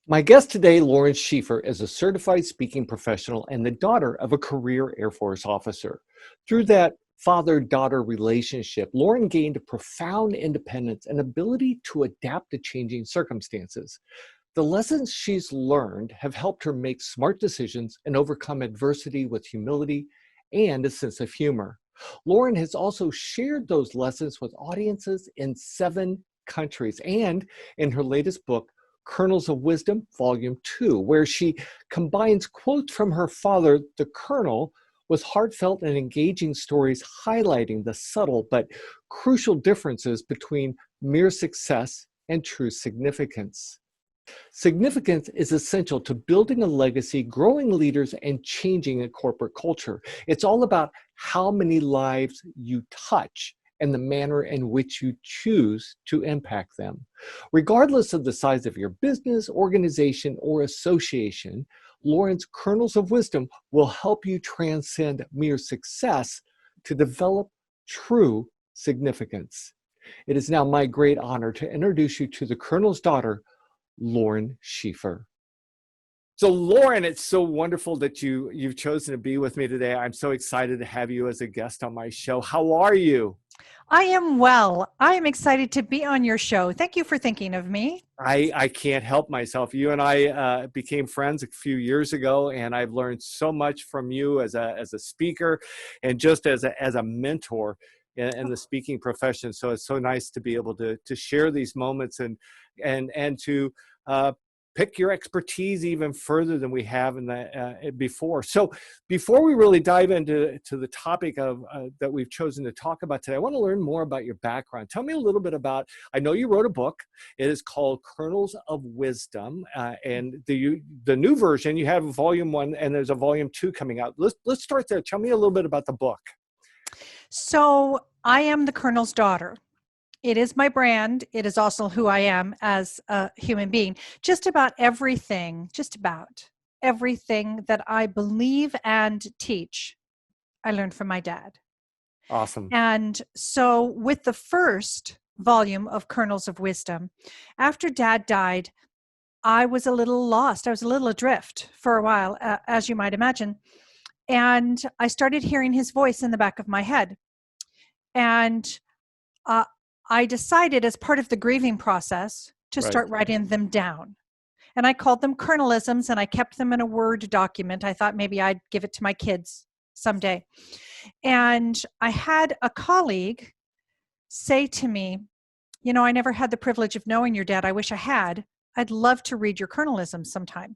My guest today, Lauren Schieffer, is a certified speaking professional and the daughter of a career Air Force officer. Through that father-daughter relationship, Lauren gained a profound independence and ability to adapt to changing circumstances. The lessons she's learned have helped her make smart decisions and overcome adversity with humility and a sense of humor. Lauren has also shared those lessons with audiences in 7 countries and in her latest book, Kernels of Wisdom, Volume 2, where she combines quotes from her father, the Colonel, with heartfelt and engaging stories highlighting the subtle but crucial differences between mere success and true significance. Significance is essential to building a legacy, growing leaders, and changing a corporate culture. It's all about how many lives you touch and the manner in which you choose to impact them. Regardless of the size of your business, organization, or association, Lauren's Kernels of Wisdom will help you transcend mere success to develop true significance. It is now my great honor to introduce you to the Colonel's daughter, Lauren Schieffer. So Lauren, it's so wonderful that you've chosen to be with me today. I'm so excited to have you as a guest on my show. How are you? I am well. I am excited to be on your show. Thank you for thinking of me. I can't help myself. You and I became friends a few years ago, and I've learned so much from you as a speaker and just as a mentor in the speaking profession. So it's so nice to be able to share these moments and to pick your expertise even further than we have in the before. So before we really dive into the topic of that we've chosen to talk about today, I want to learn more about your background. Tell me a little bit about, I know you wrote a book. It is called Kernels of Wisdom. And the new version, you have volume 1 and there's a volume 2 coming out. Let's start there. Tell me a little bit about the book. So I am the Colonel's daughter. It is my brand. It is also who I am as a human being. Just about everything that I believe and teach, I learned from my dad. Awesome. And so with the first volume of Kernels of Wisdom, after Dad died, I was a little lost. I was a little adrift for a while, as you might imagine. And I started hearing his voice in the back of my head. And I decided as part of the grieving process to start writing them down. And I called them Colonellisms, and I kept them in a Word document. I thought maybe I'd give it to my kids someday. And I had a colleague say to me, you know, I never had the privilege of knowing your dad. I wish I had. I'd love to read your Colonellisms sometime.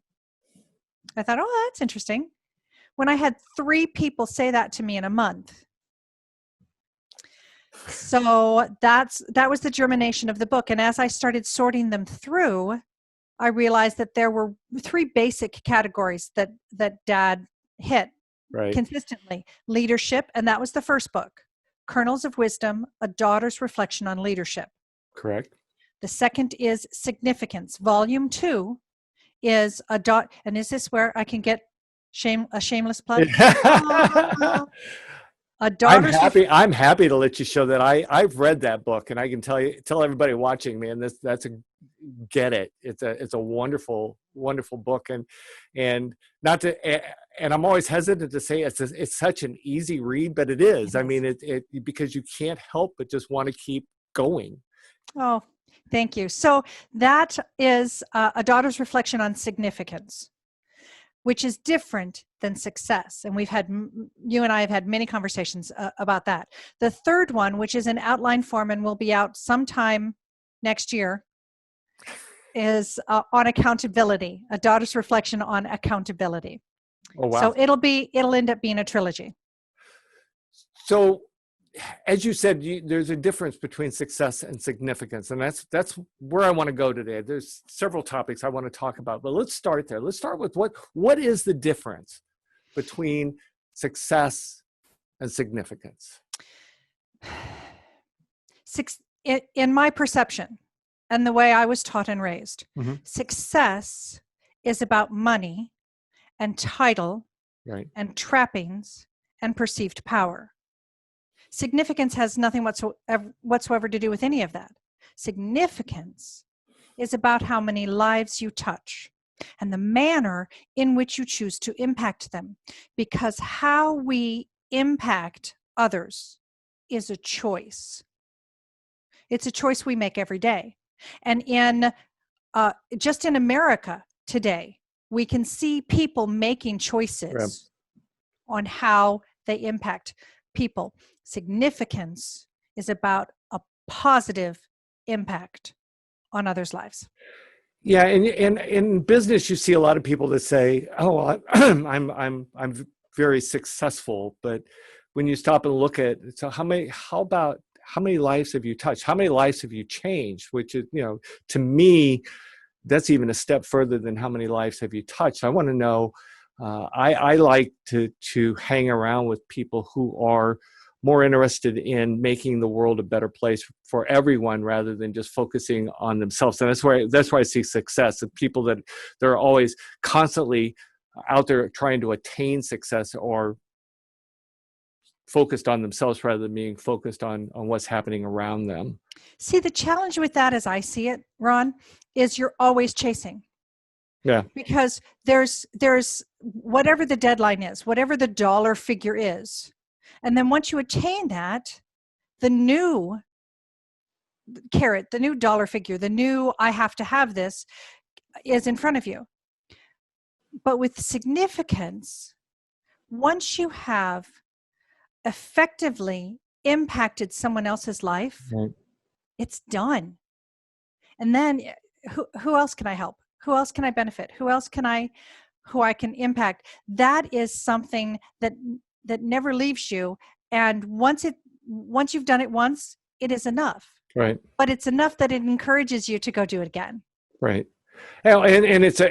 I thought, oh, that's interesting. When I had 3 people say that to me in a month. So that was the germination of the book. And as I started sorting them through, I realized that there were 3 basic categories that Dad hit consistently. Leadership, and that was the first book. Kernels of Wisdom, A Daughter's Reflection on Leadership. Correct. The second is Significance. Volume 2 is and is this where I can get a shameless plug? I'm happy to let you show that I've read that book, and I can tell everybody watching, man, get it. It's a wonderful, wonderful book, and not to, and I'm always hesitant to say it's such an easy read, but it is. I mean, it because you can't help but just want to keep going. Oh, thank you. So that is A Daughter's Reflection on Significance, which is different than success. And you and I have had many conversations about that. The third one, which is in outline form and will be out sometime next year, is on accountability, A Daughter's Reflection on Accountability. Oh, wow. So it'll end up being a trilogy. So as you said, there's a difference between success and significance, and that's where I want to go today. There's several topics I want to talk about, but let's start there. Let's start with what is the difference between success and significance? In my perception and the way I was taught and raised, success is about money and title and trappings and perceived power. Significance has nothing whatsoever to do with any of that. Significance is about how many lives you touch, and the manner in which you choose to impact them. Because how we impact others is a choice. It's a choice we make every day. And just in America today, we can see people making choices on how they impact people. Significance is about a positive impact on others' lives. Yeah, and in business, you see a lot of people that say, "Oh, I'm very successful," but when you stop and look at, so how many lives have you touched? How many lives have you changed? Which is, to me, that's even a step further than how many lives have you touched. I want to know. I like to hang around with people who are more interested in making the world a better place for everyone rather than just focusing on themselves. And that's where I see success. The people that they're always constantly out there trying to attain success or focused on themselves rather than being focused on what's happening around them. See, the challenge with that, as I see it, Ron, is you're always chasing. Yeah. Because there's whatever the deadline is, whatever the dollar figure is. And then once you attain that, the new carrot, the new dollar figure, the new I have to have this is in front of you. But with significance, once you have effectively impacted someone else's life, Right. it's done. And then who else can I help? Who else can I benefit? Who I can impact? That is something that never leaves you. And once you've done it once, it is enough. Right. But it's enough that it encourages you to go do it again. Right. And it's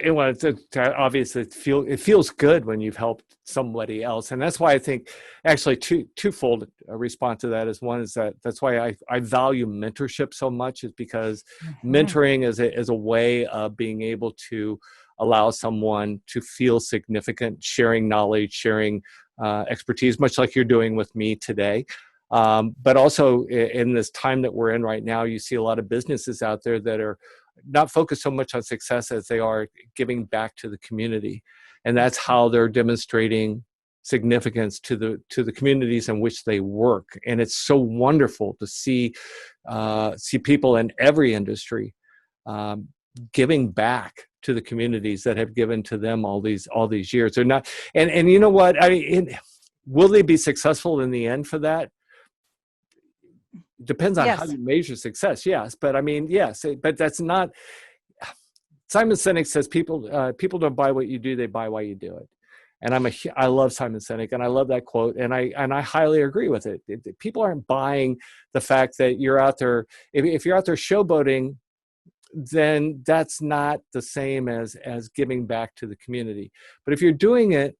obviously it feels good when you've helped somebody else, and that's why I think actually twofold response to that is one is that's why I value mentorship so much, is because mentoring is a way of being able to allow someone to feel significant, sharing knowledge, sharing expertise, much like you're doing with me today. But also in this time that we're in right now, you see a lot of businesses out there that are not focused so much on success as they are giving back to the community, and that's how they're demonstrating significance to the communities in which they work. And it's so wonderful to see people in every industry giving back to the communities that have given to them all these years. They're not, and you know what? I mean, will they be successful in the end for that? Depends on how you measure success. Yes. But I mean, yes, but that's not, Simon Sinek says people don't buy what you do, they buy why you do it. And I love Simon Sinek, and I love that quote. And I highly agree with it. People aren't buying the fact that you're out there. If you're out there showboating, then that's not the same as giving back to the community. But if you're doing it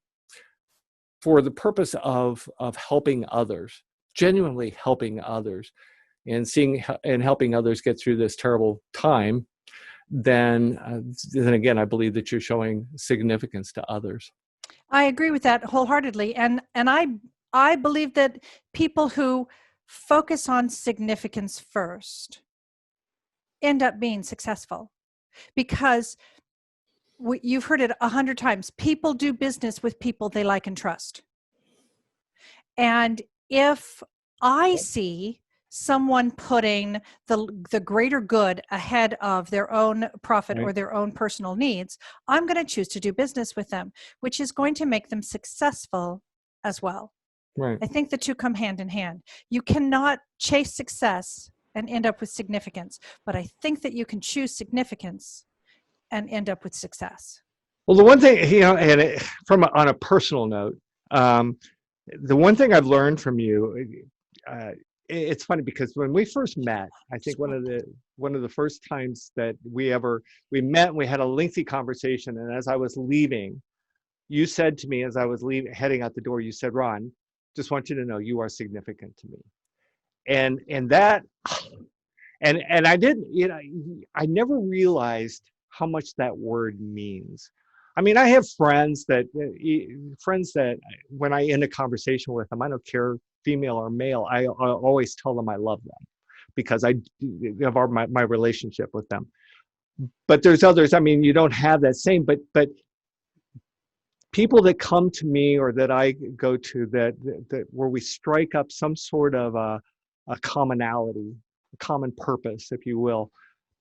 for the purpose of helping others, genuinely helping others, and helping others get through this terrible time, then again, I believe that you're showing significance to others. I agree with that wholeheartedly, and I believe that people who focus on significance first end up being successful, because you've heard it 100 times. People do business with people they like and trust. And if I see someone putting the greater good ahead of their own profit or their own personal needs, I'm going to choose to do business with them, which is going to make them successful as well. Right. I think the two come hand in hand. You cannot chase success and end up with significance, but I think that you can choose significance and end up with success. Well, the one thing, and on a personal note, the one thing I've learned from you, it's funny because when we first met, I think one of the first times that we met, we had a lengthy conversation. And as I was leaving, you said to me, as I was heading out the door, you said, "Ron, just want you to know you are significant to me." And that, and I didn't, I never realized how much that word means. I mean, I have friends that when I end a conversation with them, I don't care, female or male, I always tell them I love them because of my relationship with them. but there's others. I mean, you don't have that same, but people that come to me or that I go to that where we strike up some sort of a commonality, a common purpose, if you will.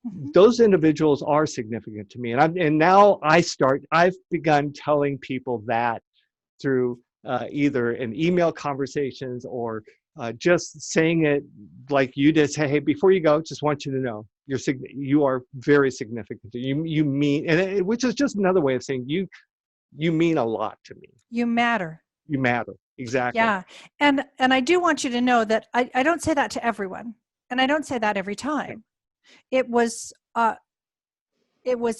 Mhm. Those individuals are significant to me, and now I've begun telling people that through either in email conversations or just saying it like you did. Say, hey, before you go, just want you to know you are very significant. You mean, which is just another way of saying you mean a lot to me. You matter. You matter. Exactly. Yeah. And I do want you to know that I don't say that to everyone. And I don't say that every time. It was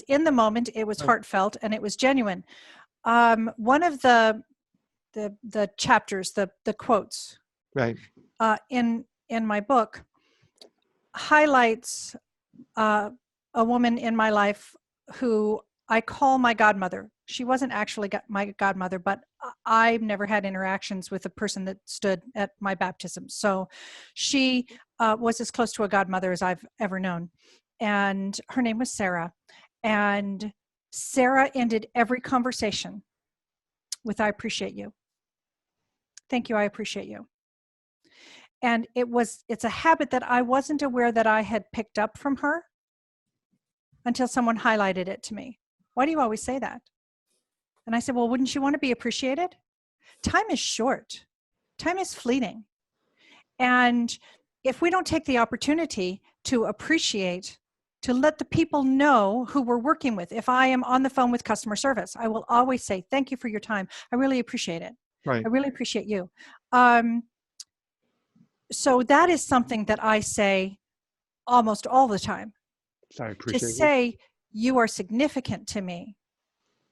in the moment, it was heartfelt, and it was genuine. One of the chapters, the quotes, Right. in my book highlights a woman in my life who I call my godmother. She wasn't actually my godmother, but I've never had interactions with a person that stood at my baptism. So she was as close to a godmother as I've ever known. And her name was Sarah. And Sarah ended every conversation with, I appreciate you. Thank you, I appreciate you. And it's a habit that I wasn't aware that I had picked up from her until someone highlighted it to me. Why do you always say that? And I said, well, wouldn't you want to be appreciated? Time is short. Time is fleeting. And if we don't take the opportunity to appreciate, to let the people know who we're working with, if I am on the phone with customer service, I will always say, thank you for your time. I really appreciate it. Right. I really appreciate you. So that is something that I say almost all the time. I appreciate to you. say you are significant to me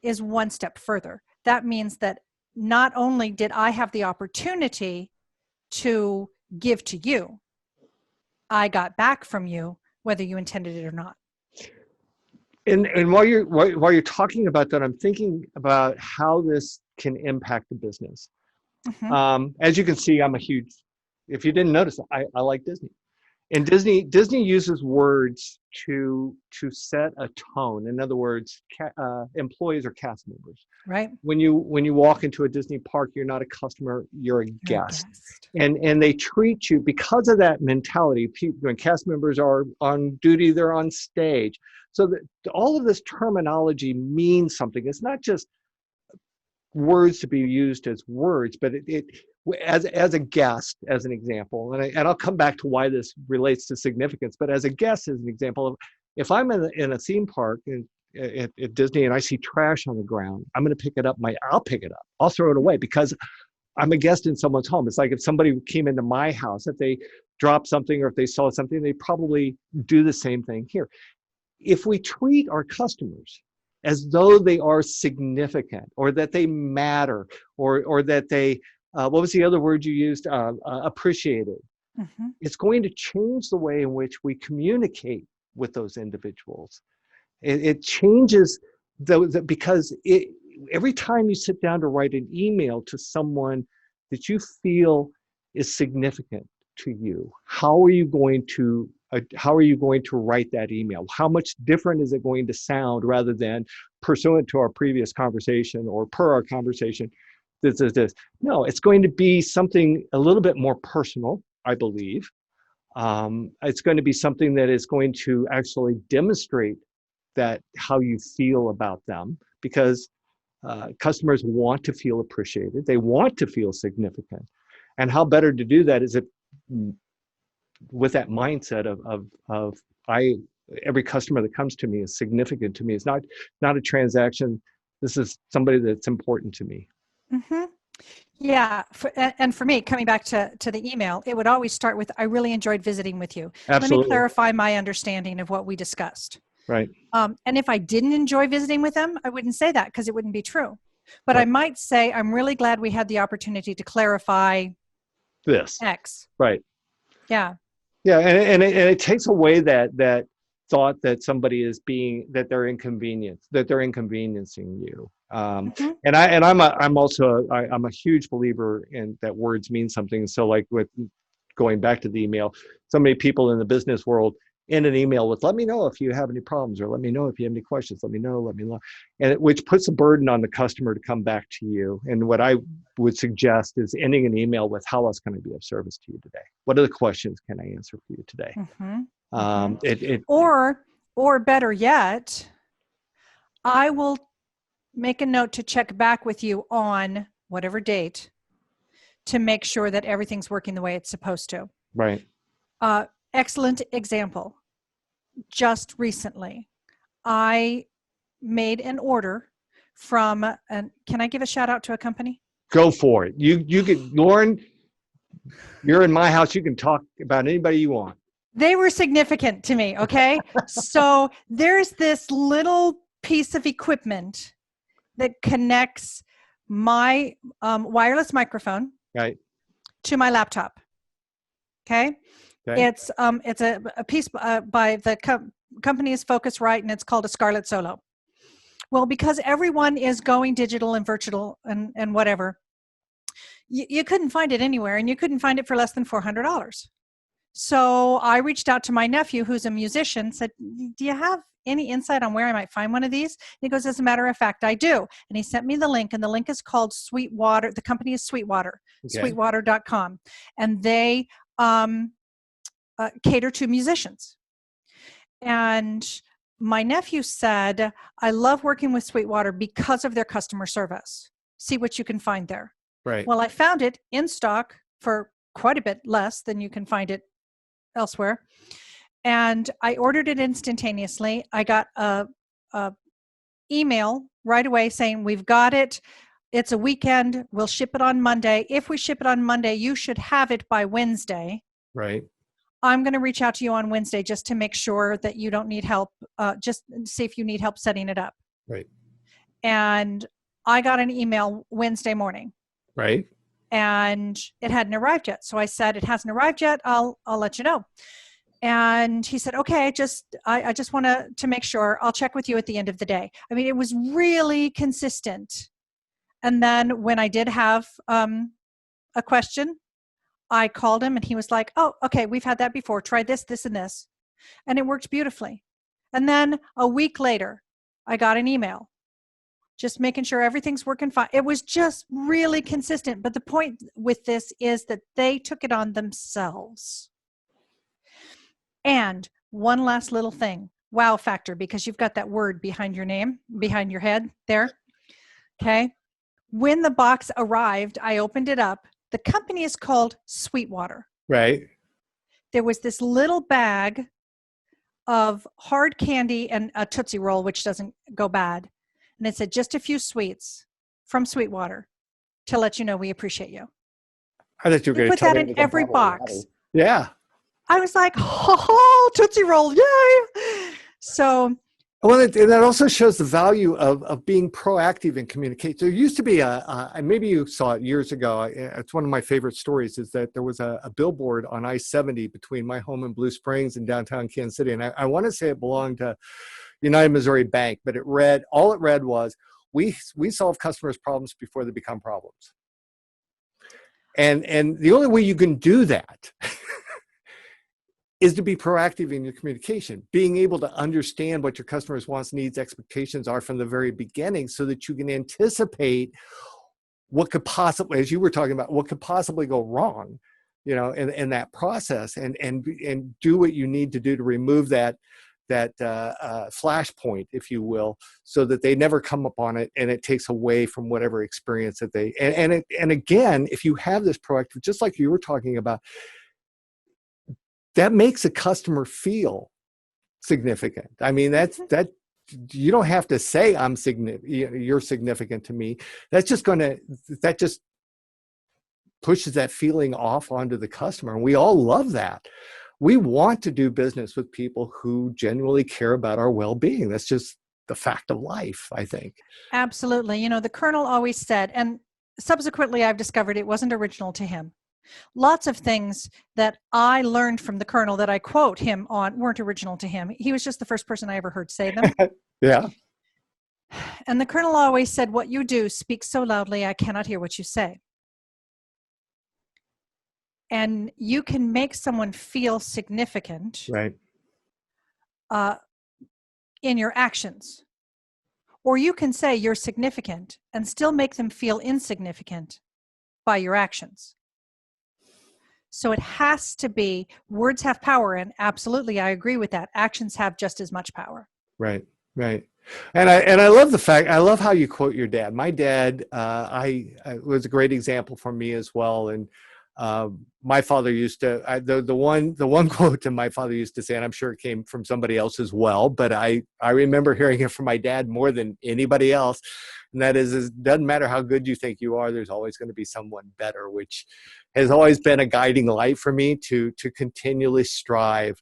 is one step further. That means that not only did I have the opportunity to give to you, I got back from you, whether you intended it or not. And while you're talking about that, I'm thinking about how this can impact the business. Mm-hmm. As you can see, if you didn't notice, I like Disney. And Disney uses words to set a tone. In other words, employees are cast members. Right. When you walk into a Disney park, you're not a customer, you're a guest. And they treat you because of that mentality. When cast members are on duty, they're on stage. So that all of this terminology means something. It's not just words to be used as words, but as a guest, as an example, and I'll come back to why this relates to significance, but as a guest, as an example of, if I'm in a theme park at Disney and I see trash on the ground, I'm going to pick it up. I'll pick it up. I'll throw it away because I'm a guest in someone's home. It's like if somebody came into my house, if they dropped something or if they saw something, they probably do the same thing here. If we treat our customers as though they are significant or that they matter or that they, what was the other word you used? Appreciated. Mm-hmm. It's going to change the way in which we communicate with those individuals. It changes because every time you sit down to write an email to someone that you feel is significant to you, how are you going to write that email? How much different is it going to sound rather than pursuant to our previous conversation or per our conversation? This. No, it's going to be something a little bit more personal, I believe. It's going to be something that is going to actually demonstrate that how you feel about them, because customers want to feel appreciated. They want to feel significant. And how better to do that is with that mindset of every customer that comes to me is significant to me. It's not a transaction. This is somebody that's important to me. Mm-hmm. Yeah. And for me, coming back to the email, it would always start with, I really enjoyed visiting with you. Absolutely. Let me clarify my understanding of what we discussed. Right. And if I didn't enjoy visiting with them, I wouldn't say that because it wouldn't be true. But right. I might say, I'm really glad we had the opportunity to clarify this. X. Right. Yeah. Yeah. And it takes away that thought that somebody is that they're inconveniencing you. Mm-hmm. And I'm a huge believer in that words mean something. So like with going back to the email, so many people in the business world in an email with, let me know if you have any problems, or let me know if you have any questions, let me know. And which puts a burden on the customer to come back to you. And what I would suggest is ending an email with, how else can I be of service to you today? What are the questions can I answer for you today? Mm-hmm. Mm-hmm. Or better yet, I will make a note to check back with you on whatever date to make sure that everything's working the way it's supposed to. Right. Excellent example. Just recently, I made an order from, can I give a shout out to a company? Go for it. You can, Lauren, you're in my house. You can talk about anybody you want. They were significant to me. Okay. So there's this little piece of equipment that connects my wireless microphone Right. to my laptop. Okay. It's a piece by the company is Focusrite, and it's called a Scarlett Solo. Well, because everyone is going digital and virtual and whatever, you couldn't find it anywhere, and you couldn't find it for less than $400. So I reached out to my nephew, who's a musician, said, do you have any insight on where I might find one of these? And he goes, as a matter of fact, I do. And he sent me the link, and the link is called Sweetwater. The company is Sweetwater, sweetwater.com. And they cater to musicians. And my nephew said, I love working with Sweetwater because of their customer service. See what you can find there. Right. Well, I found it in stock for quite a bit less than you can find it elsewhere. And I ordered it instantaneously. I got a email right away saying, we've got it. It's a weekend. We'll ship it on Monday. If we ship it on Monday, you should have it by Wednesday. Right. I'm going to reach out to you on Wednesday just to make sure that you don't need help. Just see if you need help setting it up. Right. And I got an email Wednesday morning. Right. And it hadn't arrived yet. So I said, it hasn't arrived yet. I'll let you know. And he said, okay, I just want to make sure. I'll check with you at the end of the day. I mean, it was really consistent. And then when I did have a question, I called him, and he was like, oh, okay, we've had that before. Try this, this, and this. And it worked beautifully. And then a week later, I got an email just making sure everything's working fine. It was just really consistent. But the point with this is that they took it on themselves. And one last little thing, wow factor, because you've got that word behind your name, behind your head there. Okay. When the box arrived, I opened it up. The company is called Sweetwater. Right. There was this little bag of hard candy and a Tootsie Roll, which doesn't go bad. And it said, just a few sweets from Sweetwater to let you know we appreciate you. I thought you were going to put that in every box. Yeah. I was like, oh, Tootsie Roll, yay. So. Well, and that also shows the value of being proactive in communication. There used to be maybe you saw it years ago. It's one of my favorite stories, is that there was a billboard on I-70 between my home in Blue Springs and downtown Kansas City. And I want to say it belonged to United Missouri Bank, but all it read was, we solve customers' problems before they become problems. And the only way you can do that is to be proactive in your communication, being able to understand what your customers' wants, needs, expectations are from the very beginning, so that you can anticipate what could possibly, as you were talking about, what could possibly go wrong, in that process, and do what you need to do to remove that flashpoint, if you will, so that they never come upon it, and it takes away from whatever experience that they, and again, if you have this proactive, just like you were talking about, that makes a customer feel significant. I mean, that you don't have to say I'm significant, you're significant to me. That just pushes that feeling off onto the customer. And we all love that. We want to do business with people who genuinely care about our well-being. That's just the fact of life, I think. Absolutely. The Colonel always said, and subsequently I've discovered it wasn't original to him. Lots of things that I learned from the Colonel that I quote him on weren't original to him. He was just the first person I ever heard say them. Yeah. And the Colonel always said, what you do speaks so loudly, I cannot hear what you say. And you can make someone feel significant, right, uh, in your actions. Or you can say you're significant and still make them feel insignificant by your actions. So it has to be, words have power, and absolutely, I agree with that. Actions have just as much power. Right, right. And I love the fact, I love how you quote your dad. My dad, I was a great example for me as well. And my father used to, the one quote that my father used to say, and I'm sure it came from somebody else as well, but I remember hearing it from my dad more than anybody else. And that is, it doesn't matter how good you think you are, there's always going to be someone better, which has always been a guiding light for me to continually strive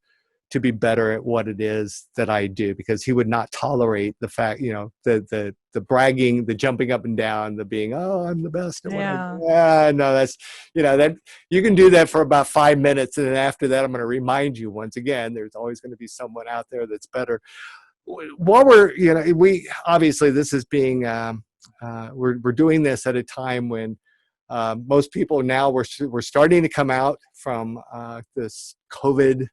to be better at what it is that I do, because he would not tolerate the fact, the bragging, the jumping up and down, the being, oh, I'm the best at what I do. Yeah, no, that's, that you can do that for about 5 minutes. And then after that, I'm going to remind you once again, there's always going to be someone out there that's better. While we obviously this is being, we're doing this at a time when most people now we're starting to come out from this COVID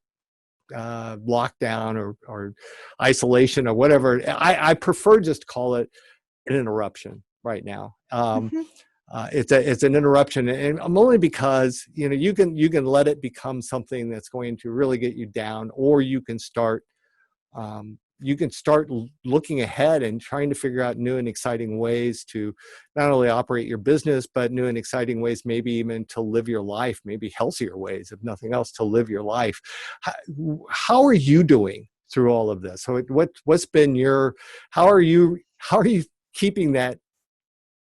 lockdown or isolation or whatever. I prefer just to call it an interruption right now. It's an interruption, and only because you can let it become something that's going to really get you down, or you can start looking ahead and trying to figure out new and exciting ways to not only operate your business, but new and exciting ways, maybe even to live your life, maybe healthier ways, if nothing else, to live your life. How are you doing through all of this? So what's been how are you keeping that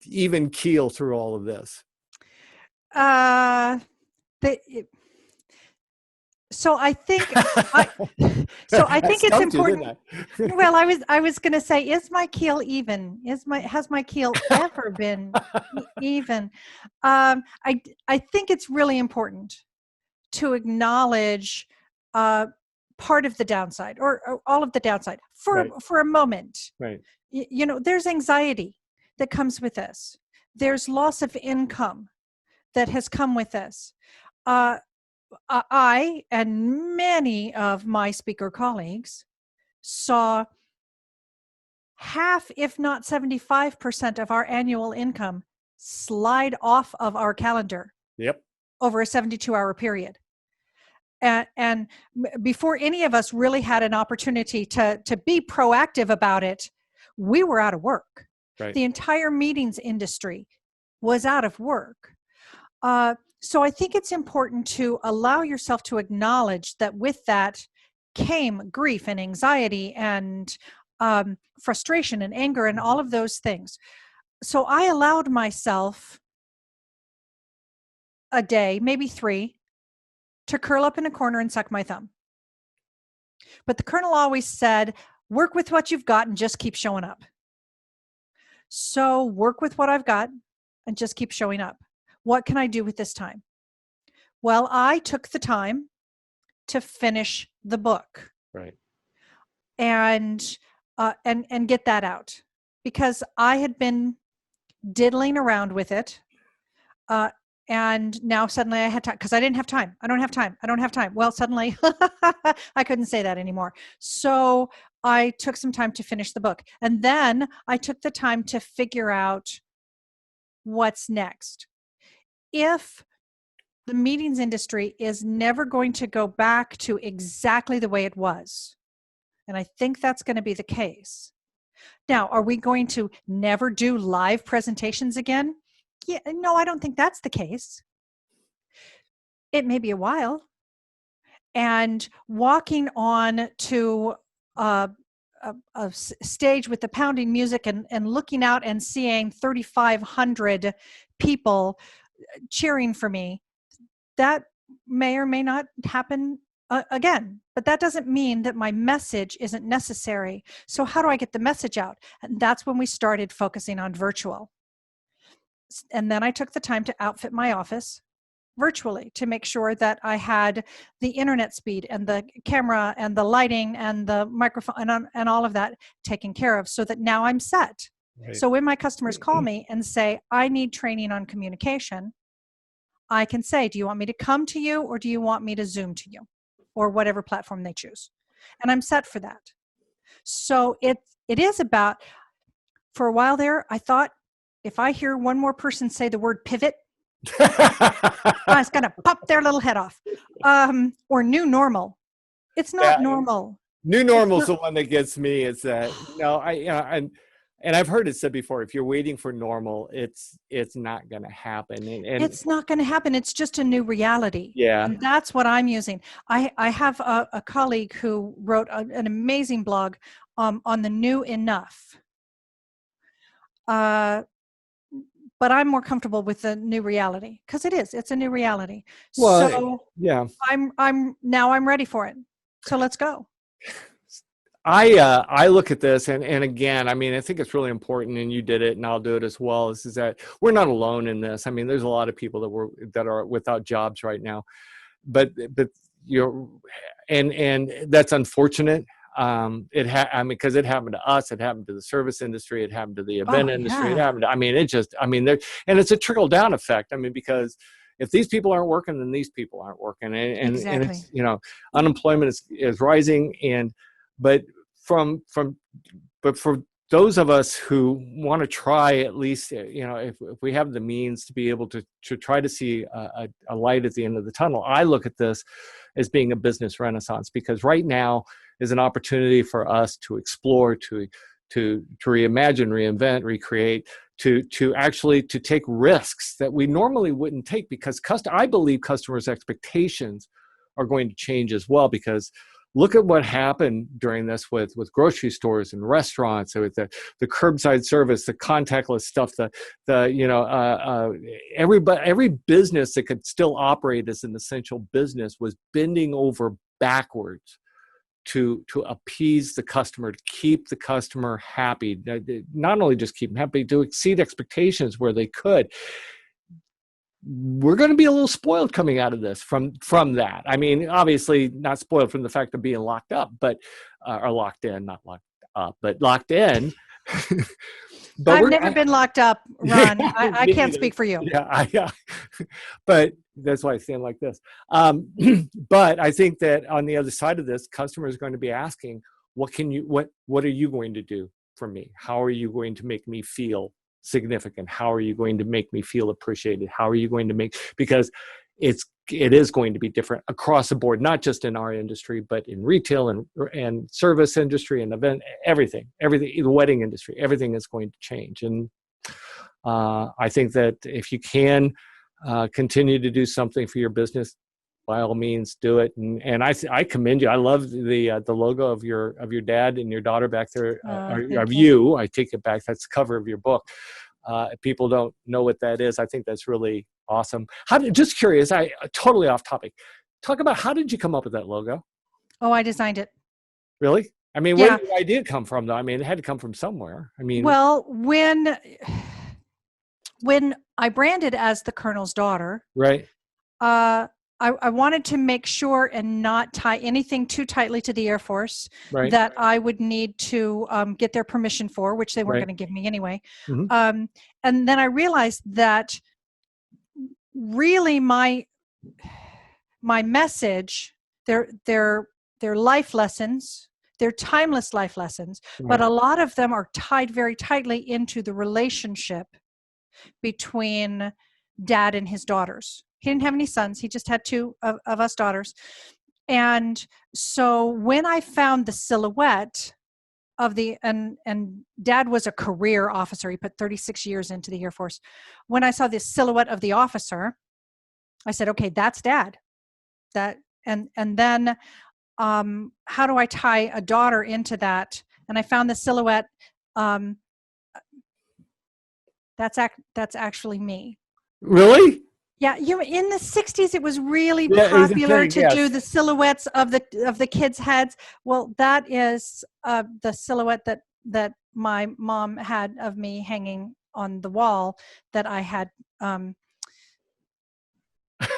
even keel through all of this? So I think it's important. Well, I was going to say, is my keel even? Has my keel ever been even? I think it's really important to acknowledge part of the downside, or all of the downside for a moment. Right. There's anxiety that comes with this. There's loss of income that has come with this. I and many of my speaker colleagues saw half, if not 75% of our annual income slide off of our calendar. Yep. Over a 72-hour period. And before any of us really had an opportunity to be proactive about it, we were out of work. Right. The entire meetings industry was out of work. So I think it's important to allow yourself to acknowledge that with that came grief and anxiety and frustration and anger and all of those things. So I allowed myself a day, maybe 3, to curl up in a corner and suck my thumb. But the Colonel always said, work with what you've got and just keep showing up. So work with what I've got and just keep showing up. What can I do with this time? Well, I took the time to finish the book. Right. And get that out, because I had been diddling around with it. And now suddenly I had time, because I didn't have time. I don't have time. Well, suddenly I couldn't say that anymore. So I took some time to finish the book. And then I took the time to figure out what's next. If the meetings industry is never going to go back to exactly the way it was, and I think that's going to be the case. Now, are we going to never do live presentations again? Yeah, no, I don't think that's the case. It may be a while. And walking on to a stage with the pounding music and looking out and seeing 3,500 people cheering for me, that may or may not happen again. But that doesn't mean that my message isn't necessary. So how do I get the message out? And that's when we started focusing on virtual. And then I took the time to outfit my office virtually to make sure that I had the internet speed and the camera and the lighting and the microphone and all of that taken care of, so that now I'm set. Right. So when my customers call me and say, I need training on communication, I can say, do you want me to come to you, or do you want me to Zoom to you, or whatever platform they choose? and I'm set for that. So it is about, for a while there, I thought if I hear one more person say the word pivot, I was going to pop their little head off. Or new normal. It's not normal. New normal is the one that gets me. Is that, and I've heard it said before, if you're waiting for normal, it's not going to happen. And it's not going to happen. It's just a new reality. Yeah. And that's what I'm using. I have a colleague who wrote an amazing blog on the new enough. But I'm more comfortable with the new reality because it's a new reality. Well, so yeah, I'm ready for it. So let's go. I look at this and again, I mean, I think it's really important, and you did it and I'll do it as well, is that we're not alone in this. I mean, there's a lot of people that are without jobs right now, but and that's unfortunate. Because it happened to us, it happened to the service industry, it happened to the event industry, it happened to, and it's a trickle down effect. I mean, because if these people aren't working, then these people aren't working, and it's, unemployment is rising, but for those of us who want to try, at least, if we have the means to be able to try to see a light at the end of the tunnel, I look at this as being a business renaissance, because right now is an opportunity for us to explore, to reimagine, reinvent, recreate, to actually to take risks that we normally wouldn't take, because I believe customers' expectations are going to change as well. Because look at what happened during this with grocery stores and restaurants, with the curbside service, the contactless stuff, every business that could still operate as an essential business was bending over backwards to appease the customer, to keep the customer happy, not only just keep them happy, to exceed expectations where they could. We're going to be a little spoiled coming out of this from that. I mean, obviously not spoiled from the fact of being locked up, but or locked in, not locked up, but locked in. But I've never been locked up, Ron. I can't speak for you. Yeah, but that's why I stand like this. But I think that on the other side of this, customers are going to be asking, what are you going to do for me? How are you going to make me feel significant? How are you going to make me feel appreciated? How are you going to because it is going to be different across the board, not just in our industry, but in retail and service industry and event, everything, the wedding industry, everything is going to change. And I think that if you can continue to do something for your business, by all means, do it. And I commend you. I love the logo of your dad and your daughter back there, of you. I take it back. That's the cover of your book. If people don't know what that is, I think that's really awesome. Just curious, totally off topic. Talk about, how did you come up with that logo? Oh, I designed it. Really? I mean, where did the idea come from, though? I mean, it had to come from somewhere. I mean, well, when I branded as the Colonel's daughter, right? I wanted to make sure and not tie anything too tightly to the Air Force, right, that I would need to get their permission for, which they weren't going to give me anyway. Mm-hmm. And then I realized that really my message, they're life lessons, they're timeless life lessons, right, but a lot of them are tied very tightly into the relationship between Dad and his daughters. He didn't have any sons. He just had two of us daughters. And so when I found the silhouette of and Dad was a career officer. He put 36 years into the Air Force. When I saw this silhouette of the officer, I said, okay, that's Dad. And then how do I tie a daughter into that? And I found the silhouette. That's actually me. Really? Yeah, in the 60s, it was really popular to do the silhouettes of the kids' heads. Well, that is the silhouette that my mom had of me hanging on the wall that I had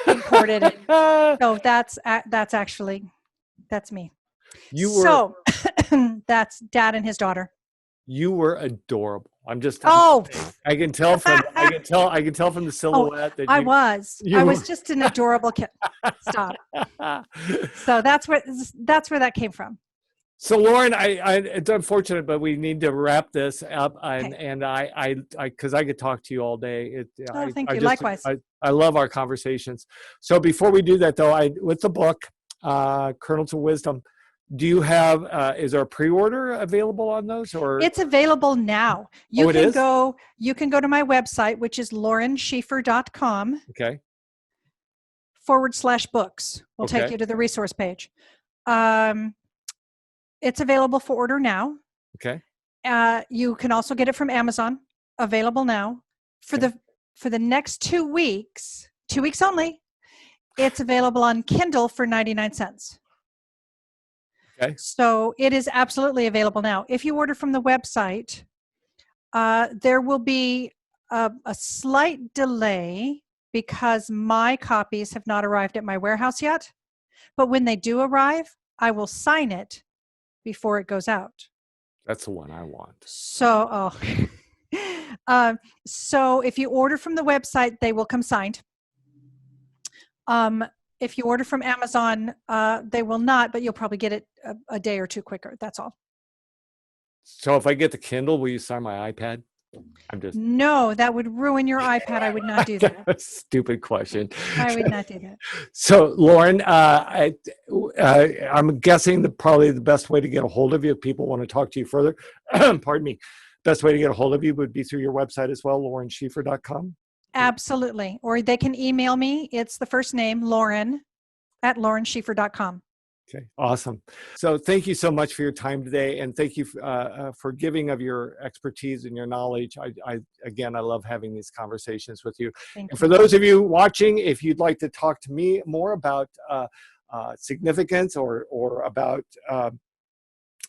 imported. So that's me. That's Dad and his daughter. You were adorable. I can tell from the silhouette that I was just an adorable kid. Stop. So that's where that came from. So Lauren, it's unfortunate, but we need to wrap this up, Okay. and because I could talk to you all day. Oh, thank you. Likewise. I love our conversations. So before we do that, though, with the book, Kernels of Wisdom, do you have? Is there a pre-order available on those, or It's available now. oh, it is? You can go to my website, which is laurenschieffer.com Okay. /books. We'll take Okay. you to the resource page. It's available for order now. Okay. You can also get it from Amazon. Available now for Okay. the next 2 weeks. 2 weeks only. It's available on Kindle for 99 cents. Okay. So it is absolutely available now. If you order from the website, there will be a slight delay because my copies have not arrived at my warehouse yet. But when they do arrive, I will sign it before it goes out. That's the one I want. So, so if you order from the website, they will come signed. If you order from Amazon, they will not, but you'll probably get it a day or two quicker. That's all. So if I get the Kindle, will you sign my iPad? No, that would ruin your iPad. I would not do that. Stupid question. I would not do that. So, Lauren, I'm guessing probably the best way to get a hold of you if people want to talk to you further, pardon me, best way to get a hold of you would be through your website as well, laurenschieffer.com. Absolutely. Or they can email me. It's the first name, Lauren, at laurenschieffer.com. Okay, awesome. So thank you so much for your time today, and thank you for giving of your expertise and your knowledge. Again, I love having these conversations with you. Thank And you. for those of you watching, if you'd like to talk to me more about significance or about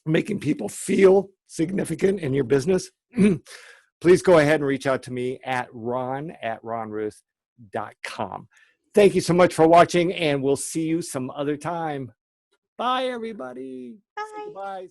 making people feel significant in your business, please go ahead and reach out to me at ron@ronruth.com. Thank you so much for watching, and we'll see you some other time. Bye, everybody. Bye. Say goodbye.